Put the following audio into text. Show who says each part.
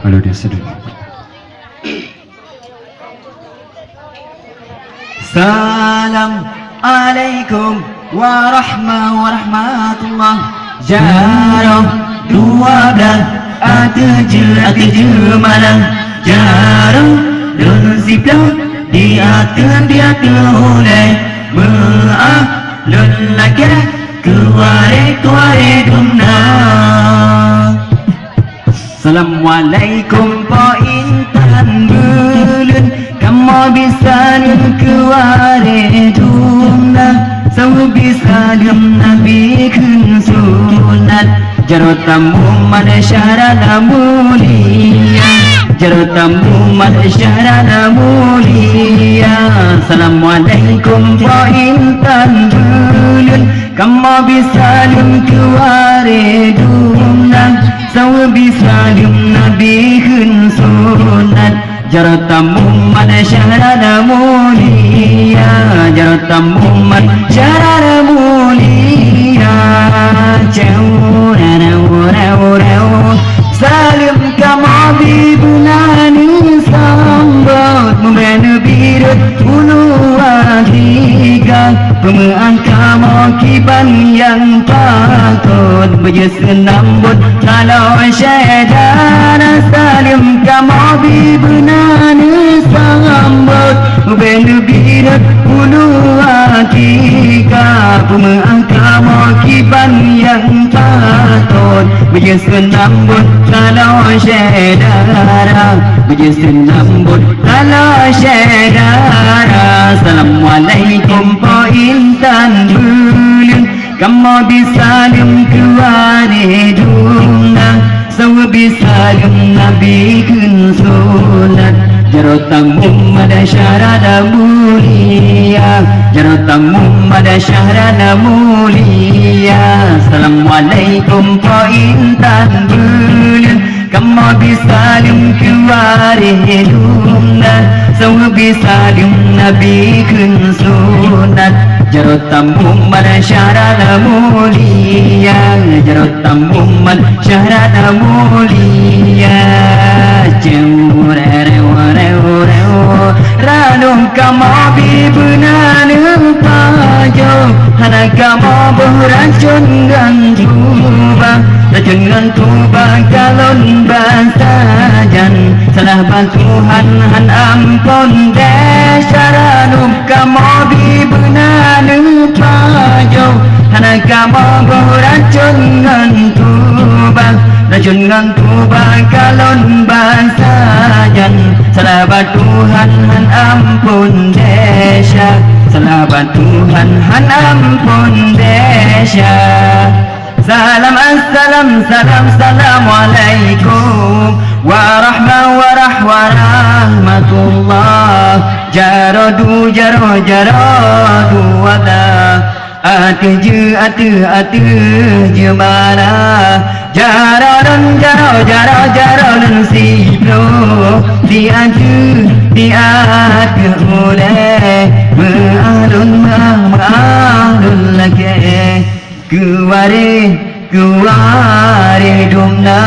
Speaker 1: Kalau dia sedih.
Speaker 2: Salam alaikum warahmatullah. Jarah 12 atu malam. Jarah lun ziplah di atu oleh maaf lun lagi kuare dumna. Assalamualaikum po intan bulan. Kamu bisa kuare dumna. Sau bisa nabi kun sunat. Jarotamu mana syarana mulia. Jarotamu mana syarana mulia. Assalamualaikum po intan bulan. Kamu bisa kuare dumna. Sau bisa nabi kun sunat. Jarotamu mana syarana mulia. Jarotamu mana syarana mulia. Jauh salim kamu bibunani sambut memberi birut ulu tiga. Pemeang kamu kiban yang takut berjesenambut kalau syedana. Salim kamu bibunani sambut memberi birut ulu tiga. Pemeang kamu kiban yang takut berjesenambut kalau syedana. Berjesenambut kalau syedana. Assalamualaikum po intan bulan. Kamu bisa kuare dumna. Sau bisa nabi kun sunat. Jarotamu mana syarana mulia. Jarotamu mana syarana mulia. Assalamualaikum po intan bulan. Kamu bisa kuare dumna. Sau bisa nabi kun sunat. Jarotamu mana syarana mulia. Jarotamu mana syarana mulia. Jauh ranum kamu bibunani pajo. Hana kamu beracun gantuba. Racun gantuba kalon basajan. Salah bantuhan han ampun desaranum kamu bibunani pajo. Hana kamu beracun gantuba. Racun gantuba kalon basajan. Salah Tuhan han ampun desa. Salah Tuhan han ampun desa. Salam assalamualaikum warahmatullah. Jaradu wada. Atu je mana. Jaron sibro. Di atu oleh ma'alun lagi. Kuare dumna.